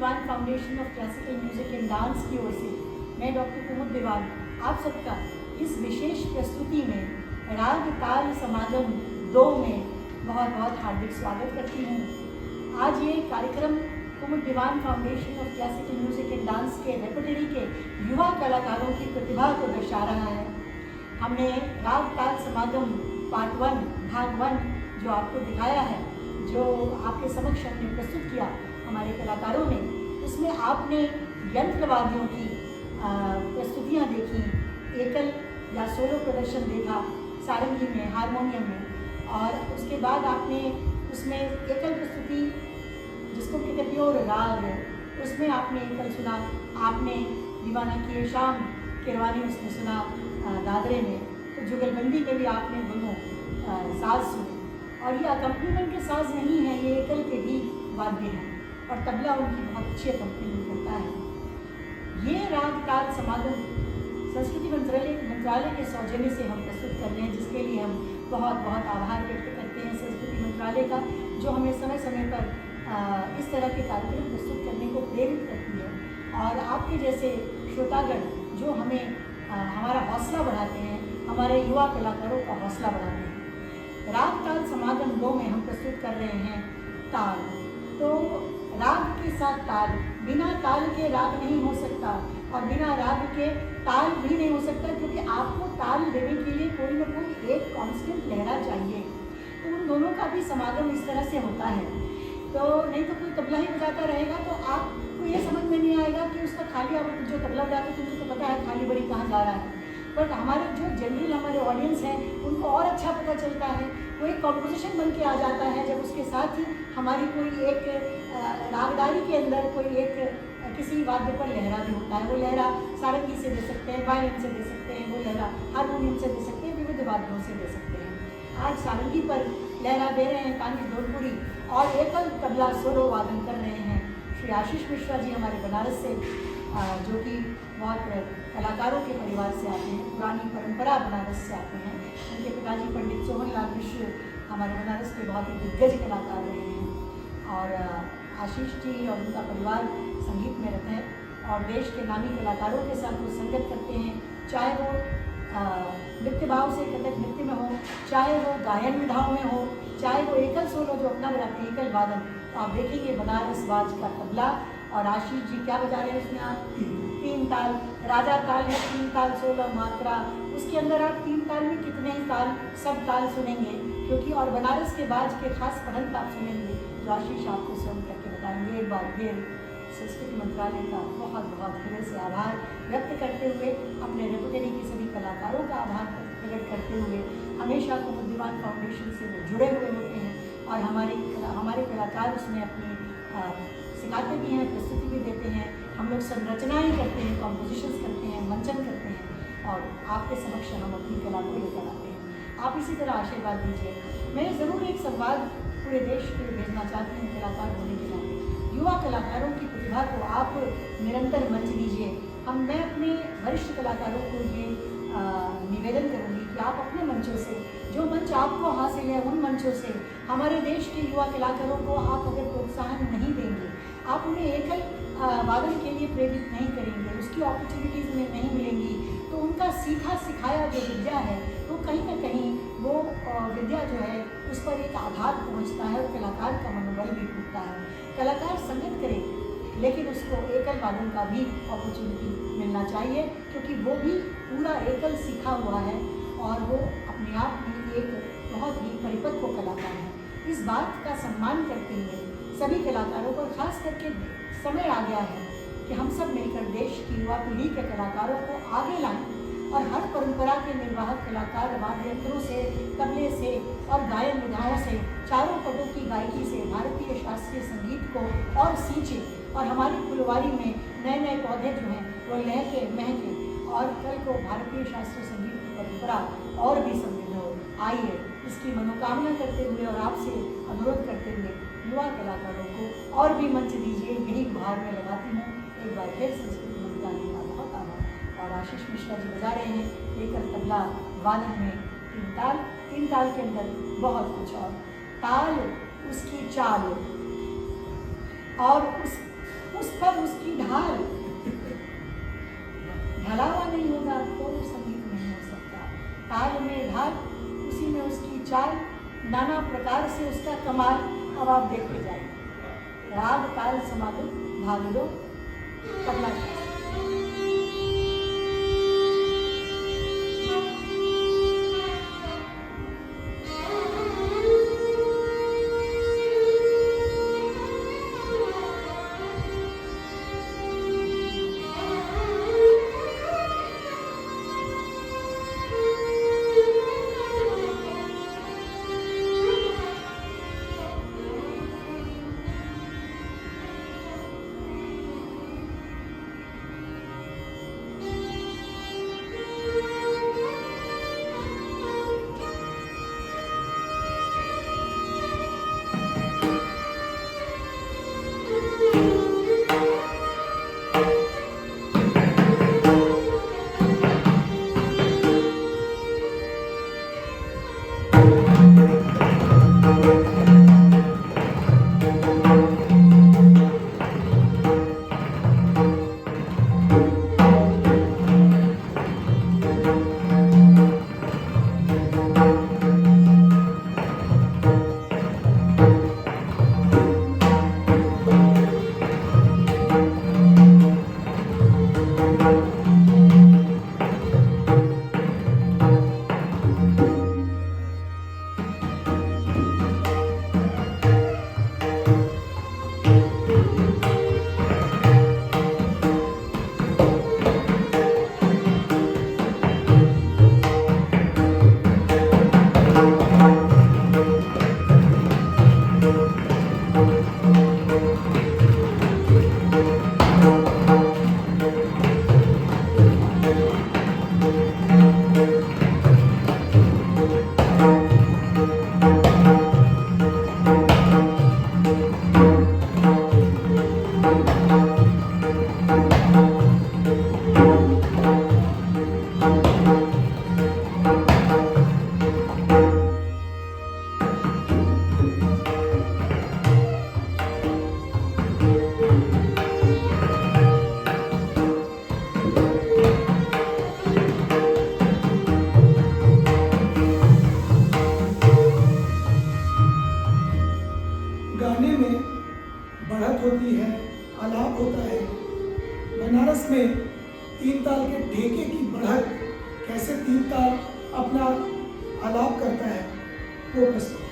Diwan foundation of classical music and dance की ओर से मैं डॉक्टर कुमुद दीवान आप सबका इस विशेष प्रस्तुति में राग ताल समागम 2 में बहुत बहुत हार्दिक स्वागत करती हूँ। आज ये कार्यक्रम Kumud Diwan foundation of classical music and dance के रेपर्टरी के युवा कलाकारों की प्रतिभा को दर्शा रहा है। हमने राग ताल समागम पार्ट 1 भाग 1 जो आपको दिखाया है, जो आपके समक्ष हमने प्रस्तुत किया हमारे कलाकारों ने, उसमें आपने यंत्रवाद्यों की प्रस्तुतियाँ देखी, एकल या सोलो प्रदर्शन देखा सारंगी में, हारमोनियम में, और उसके बाद आपने उसमें एकल प्रस्तुति जिसको कहते हैं प्योर राग, उसमें आपने एकल सुना। आपने दीवाना किए शाम किरवानी उसमें सुना दादरे में, तो जुगलबंदी में भी आपने दोनों साज सुने। और ये अकम्पनीमेंट के साज नहीं है, ये एकल के भी वाद्य हैं और तबला उनकी बहुत अच्छी अकम्पनीमेंट करता है। ये राग ताल समागम संस्कृति मंत्रालय के सौजन्य से हम प्रस्तुत कर रहे हैं, जिसके लिए हम बहुत बहुत आभार व्यक्त करते हैं संस्कृति मंत्रालय का, जो हमें समय समय पर इस तरह के कार्यक्रम प्रस्तुत करने को प्रेरित करती है। और आपके जैसे श्रोतागण जो हमें हमारा हौसला बढ़ाते हैं, हमारे युवा कलाकारों का हौसला बढ़ाते हैं। राग ताल समागम 2 में हम प्रस्तुत कर रहे हैं ताल। तो राग के साथ ताल, बिना ताल के राग नहीं हो सकता और बिना राग के ताल भी नहीं हो सकता, क्योंकि आपको ताल देने के लिए कोई ना कोई एक कांस्टेंट लहरा चाहिए। तो उन दोनों का भी समागम इस तरह से होता है। तो नहीं तो कोई तबला ही बजाता रहेगा तो आपको ये समझ में नहीं आएगा कि उसका खाली, आप जो तबला बजाते हैं तुमको तो पता है खाली बड़ी कहाँ जा रहा है, बट हमारे जो जनरल हमारे ऑडियंस हैं उनको और अच्छा पता चलता है। वो एक कॉम्पोजिशन बन के आ जाता है जब उसके साथ ही हमारी कोई एक रागदारी के अंदर कोई एक किसी वाद्य पर लहरा भी होता है। वो लहरा सारंगी से दे सकते हैं, वायलिन से दे सकते हैं, वो लहरा हारमोनियम से दे सकते हैं, विविध वाद्यों से दे सकते हैं। आज सारंगी पर लहरा दे रहे हैं कानिश धोलपुरी और एकल तबला सोलो वादन कर रहे हैं श्री आशीष मिश्रा जी हमारे बनारस से, जो कि बहुत कलाकारों के परिवार से आते हैं, पुरानी परंपरा बनारस से आते हैं। उनके पिताजी पंडित सोहनलाल मिश्र हमारे बनारस के बहुत ही दिग्गज कलाकार रहे हैं और आशीष जी और उनका परिवार संगीत में रहते हैं और देश के नामी कलाकारों के साथ वो संगत करते हैं, चाहे वो नृत्य भाव से कथक नृत्य में हो, चाहे वो गायन विधाओं में हो, चाहे वो एकल सोलो जो अपना बजाते हैं एकल वादन। तो आप देखेंगे बनारस बाज का तबला और आशीष जी क्या बजा रहे हैं उसमें, आप 3 ताल, राजा ताल है 3 ताल 16 मात्रा, उसके अंदर आप 3 ताल में कितने ही ताल, सब ताल सुनेंगे, क्योंकि और बनारस के बाज के खास पढ़ंत आप सुनेंगे जो आशीष आपको स्वयं करके बताएंगे। एक बार फिर संस्कृति मंत्रालय का बहुत बहुत हृदय से आभार व्यक्त करते हुए, अपने रेपुटेरी के सभी कलाकारों का आभार प्रकट करते हुए, हमेशा कुमुद दीवान फाउंडेशन से वो जुड़े हुए होते हैं और हमारे कलाकार उसमें अपनी सिखाते भी हैं, प्रस्तुति भी देते हैं। हम लोग संरचनाएँ करते हैं, कॉम्पोजिशंस करते हैं, मंचन करते हैं और आपके समक्ष हम अपनी कला को लेकर आते हैं। आप इसी तरह आशीर्वाद दीजिए। मैं ज़रूर एक संवाद पूरे देश के लिए भेजना चाहती हूँ कलाकार होने के नाते। युवा कलाकारों की प्रतिभा को आप निरंतर मंच दीजिए। मैं अपने वरिष्ठ कलाकारों को ये निवेदन करूँगी कि आप अपने मंचों से, जो मंच आपको हासिल है उन मंचों से हमारे देश के युवा कलाकारों को आप अगर प्रोत्साहन नहीं देंगे, आप उन्हें एकल वादन के लिए प्रेरित नहीं करेंगे, उसकी अपॉर्चुनिटीज़ उन्हें नहीं मिलेंगी, तो उनका सीखा सिखाया जो विद्या है वो कहीं ना कहीं वो विद्या जो है उस पर एक आघात पहुंचता है और कलाकार का मनोबल भी टूटता है। कलाकार संगत करे लेकिन उसको एकल वादन का भी अपॉर्चुनिटी मिलना चाहिए, क्योंकि वो भी पूरा एकल सीखा हुआ है और वो अपने आप में एक बहुत ही परिपक्व कलाकार है। इस बात का सम्मान करते हुए सभी कलाकारों पर खास करके समय आ गया है कि हम सब मिलकर देश की युवा पीढ़ी के कलाकारों को आगे लाएं और हर परंपरा के निर्वाहक कलाकार वाद्य यंत्रों से, तबले से और गायन विधाओं से, चारों पटों की गायकी से भारतीय शास्त्रीय संगीत को और सींचें और हमारी फुलवारी में नए नए पौधे जो हैं वो लहके महके और कल को भारतीय शास्त्रीय संगीत की परंपरा और भी समृद्ध हो। आइए इसकी मनोकामना करते हुए और आपसे अनुरोध करते हुए युवा कलाकारों को और भी मंच दीजिए, यही गुहार में लगाती हूँ। एक बार फिर संस्कृति मंत्रालय का बहुत आभार। और आशीष मिश्रा जी बजा रहे हैं एकल तबला वादन में 3 ताल के अंदर बहुत कुछ और ताल, उसकी चाल और उस पर उसकी ढाल। ढला हुआ नहीं होगा तो संगीत नहीं हो सकता। ताल में ढाल, उसी में उसकी चाल, नाना प्रकार से उसका कमाल। अब आप देखते जाइए। राग ताल समागम भाग 2 तबला शास्त्र। गाने में बढ़त होती है, आलाप होता है। बनारस में 3 ताल के ढेके की बढ़त कैसे 3 ताल अपना आलाप करता है वो प्रस्तुत है।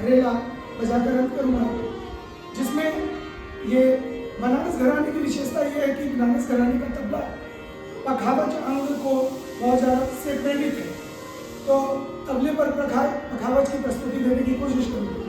रेला बजाकर अंत करूँगा, जिसमें ये बनारस घराने की विशेषता ये है कि बनारस घराने का तबला पखावज अंग को बहुत ज़्यादा से प्रेरित है। तो तबले पर पखावज की प्रस्तुति देने की कोशिश करूँगा।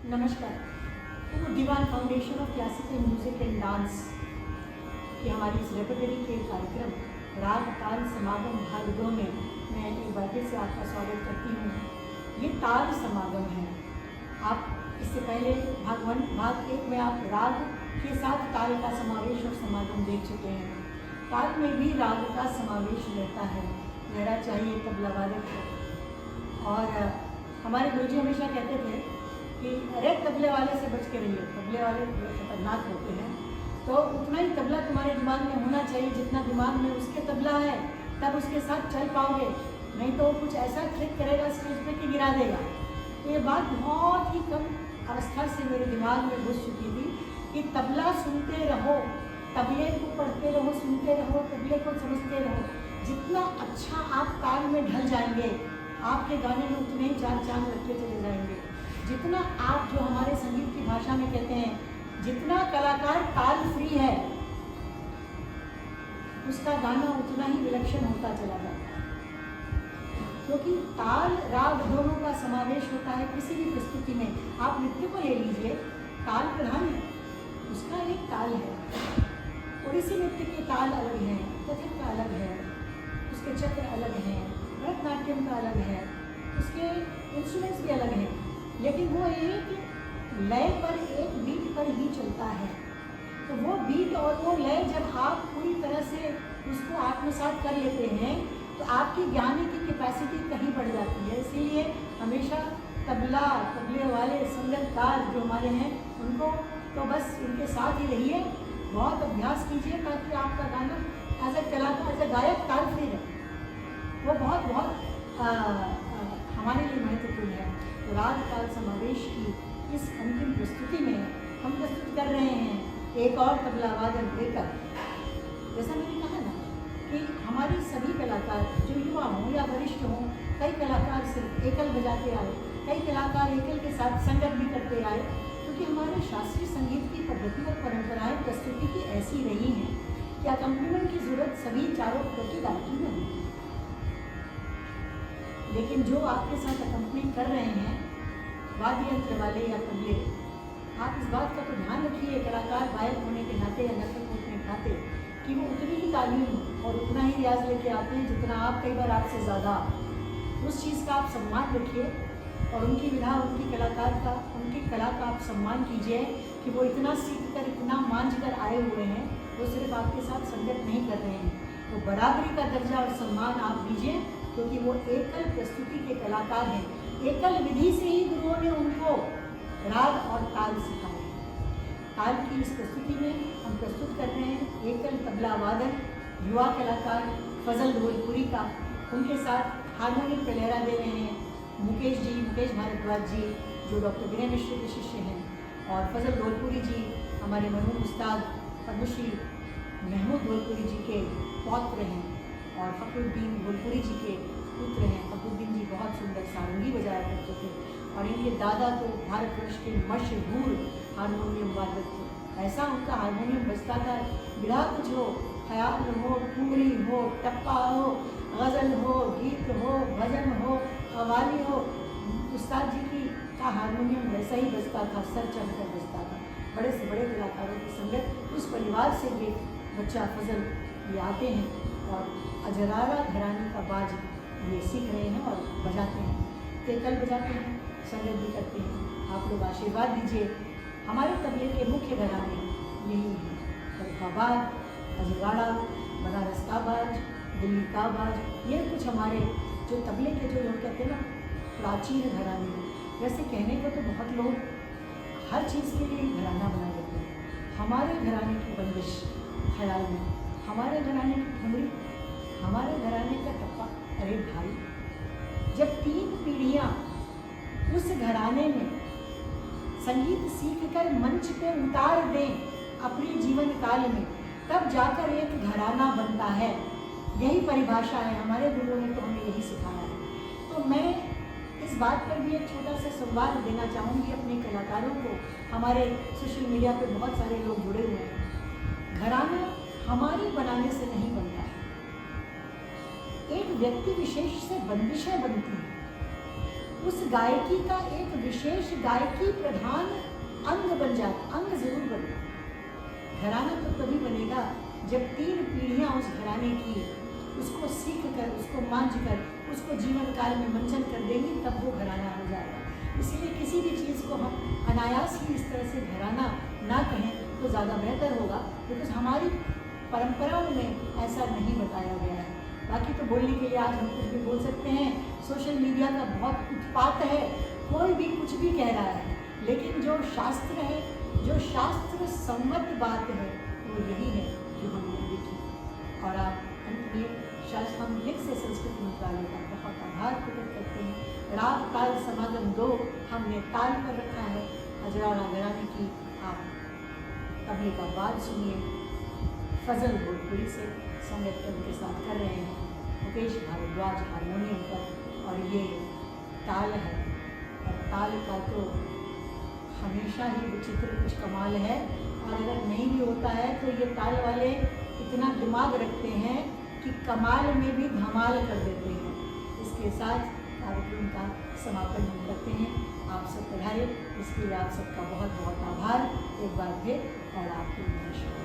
नमस्कार। तो Diwan foundation of classical music and dance की हमारी इस रेपर्टरी के कार्यक्रम राग ताल समागम भाग 2 में मैं एक बार फिर से आपका स्वागत करती हूँ। ये ताल समागम है। आप इससे पहले भाग 1 में आप राग के साथ ताल का समावेश और समागम देख चुके हैं। ताल में भी राग का समावेश रहता है, रहना चाहिए तबला वादक को। और हमारे गुरुजी हमेशा कहते थे कि अरे तबले वाले से बच के रहिए, तबले वाले खतरनाक होते हैं। तो उतना ही तबला तुम्हारे दिमाग में होना चाहिए जितना दिमाग में उसके तबला है, तब उसके साथ चल पाओगे। नहीं तो कुछ ऐसा ट्रिक करेगा स्टेज पे कि गिरा देगा। तो ये बात बहुत ही कम अवस्था से मेरे दिमाग में घुस चुकी थी कि तबला सुनते रहो, तबले को पढ़ते रहो, सुनते रहो, तबले को समझते रहो। जितना अच्छा आप ताल में ढल जाएंगे, आपके गाने में उतने ही चार चांद लगते चले जाएंगे। जितना आप, जो हमारे संगीत की भाषा में कहते हैं, जितना कलाकार ताल फ्री है उसका गाना उतना ही विलक्षण होता चला जाता है। क्योंकि ताल राग दोनों का समावेश होता है किसी भी प्रस्तुति में। आप नृत्य को ले लीजिए, ताल प्रधान है, उसका एक ताल है। ओडिसी नृत्य के ताल अलग हैं, कथक का अलग है, उसके चक्र अलग हैं, भरतनाट्यम का अलग है, उसके इंस्ट्रूमेंट्स भी अलग हैं, लेकिन वो एक लय पर, एक बीट पर ही चलता है। तो वो बीट और वो लय जब आप पूरी तरह से उसको आत्मसात कर लेते हैं तो आपकी ज्ञानी की कैपेसिटी कहीं बढ़ जाती है। इसीलिए हमेशा तबला, तबले वाले संगीतकार जो हमारे हैं, उनको तो बस उनके साथ ही रहिए, बहुत अभ्यास कीजिए ताकि आपका गाना एज ए कलाकार, एज ए गायक ताल फ्री रहे। वो बहुत हमारे लिए महत्वपूर्ण है। तो राग ताल समावेश की इस अंतिम प्रस्तुति में हम प्रस्तुत कर रहे हैं एक और तबला वादन लेकर। जैसा मैंने कहा ना कि हमारे सभी कलाकार, जो युवा हों या वरिष्ठ हों, कई कलाकार सिर्फ एकल बजाते आए, कई कलाकार एकल के साथ संगत भी करते आए, क्योंकि हमारे शास्त्रीय संगीत की पद्धति और परंपराएं प्रस्तुति की ऐसी रही हैं कि अकम्पनीमेंट की जरूरत सभी चारों प्रति गायकी में होती है। लेकिन जो आपके साथ अकम्पनी कर रहे हैं, वाद्य यंत्र वाले या तबले, आप इस बात का तो ध्यान रखिए, कलाकार गायक होने के नाते या नर्तक होने के नाते, कि वो उतनी ही तालीम और उतना ही रियाज लेके आते हैं जितना आप, कई बार आपसे ज़्यादा। उस चीज़ का आप सम्मान रखिए और उनकी विधा, उनकी कलाकार का, उनकी कला का आप सम्मान कीजिए कि वो इतना सीख कर, इतना मांझ कर आए हुए हैं, वो सिर्फ आपके साथ संगत नहीं कर रहे हैं। तो बराबरी का दर्जा और सम्मान आप दीजिए, क्योंकि वो एकल प्रस्तुति के कलाकार हैं। एकल विधि से ही गुरुओं ने उनको राग और ताल सिखाए। ताल की इस प्रस्तुति में हम प्रस्तुत कर रहे हैं एकल तबला वादन युवा कलाकार फजल धोलपुरी का। उनके साथ हारमोनियम पे लहरा दे रहे हैं मुकेश भारद्वाज जी, जो डॉक्टर विनय मिश्र के शिष्य हैं, और फजल धोलपुरी जी हमारे मरहूम उस्ताद पद्मश्री महमूद धोलपुरी जी के पौत्र हैं, और फखरुद्दीन धोलपुरी जी के पुत्र हैं। फखरुद्दीन जी बहुत सुंदर सारंगी बजाया करते थे, और इनके दादा तो भारतवर्ष के मशहूर हारमोनियम वादक थे। ऐसा उनका हारमोनियम बजता था, बिना कुछ हो, ख्याल हो, ठुमरी हो, टप्पा हो, गज़ल हो, गीत हो, भजन हो, कव्वाली हो, उस्ताद जी की का हारमोनियम वैसा ही बजता था, सर चढ़कर बजता था। बड़े से बड़े कलाकारों की संगत, उस परिवार से ये बच्चा फजल ये आते हैं और अजरारा घराने का बाज ये सीख रहे हैं और बजाते हैं, एकल बजाते हैं, संगत भी करते हैं। आप लोग आशीर्वाद दीजिए। हमारे तबले के मुख्य घराने यही हैं, फर्रुखाबाद, अजराड़ा, बनारस का बाज, दिल्ली का बाज, ये कुछ हमारे जो तबले के जो लोग कहते हैं ना प्राचीन घराने। वैसे कहने को तो बहुत लोग हर चीज़ के लिए घराना बना देते हैं। हमारे घराने की बंदिश ख्याल में, हमारे घराने की ठुमरी, हमारे घराने का टप्पा, अरे भाई, जब 3 पीढ़ियाँ उस घराने में संगीत सीखकर मंच पे उतार दें अपने जीवन काल में, तब जाकर एक घराना बनता है। यही परिभाषा है, हमारे गुरुओं ने तो हमें यही सिखाया है। तो मैं इस बात पर भी एक छोटा सा संवाद देना चाहूँगी अपने कलाकारों को। हमारे सोशल मीडिया पे बहुत सारे लोग जुड़े हुए हैं। घराना हमारी बनाने से नहीं बनता है, एक व्यक्ति विशेष से बंदिशें बनती हैं। उस गायकी का एक विशेष गायकी प्रधान अंग बन जाता, अंग जरूर बनता। घराना तो तभी बनेगा जब 3 पीढ़ियां उस घराने की उसको सीख कर, उसको मांझ कर, उसको जीवन काल में मंचन कर देंगी, तब वो घराना हो जाएगा। इसलिए किसी भी चीज़ को हम अनायास ही इस तरह से घराना ना कहें तो ज़्यादा बेहतर होगा, बिकॉज हमारी परंपराओं में ऐसा नहीं बताया गया है। बाकी तो बोलने के लिए आज हम कुछ भी बोल सकते हैं, सोशल मीडिया का बहुत उत्पात है, कोई भी कुछ भी कह रहा है, लेकिन जो शास्त्र है, जो शास्त्र सम्मत बात है, वो यही है जो हमने लिखी। और आप अंत में शास्त्र हम लिख से संस्कृत मंत्रालय का बहुत आभार प्रकट करते हैं। राग ताल समागम 2 हमने ताल पर रखा है। अजराना घराने की आप तबले का बात सुनिए, फजल भोजपुरी से संगठन के साथ कर रहे हैं, मुकेश भारद्वाज हारमोनियम पर, और ये ताल है। और ताल का तो हमेशा ही विचित्र कुछ कमाल है, और अगर नहीं भी होता है तो ये ताल वाले इतना दिमाग रखते हैं कि कमाल में भी धमाल कर देते हैं। इसके साथ कार्यक्रम का समापन हम करते हैं। आप सब पधारे, इसके लिए आप सबका बहुत बहुत आभार एक बार फिर, और आपको नमस्कार।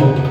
है।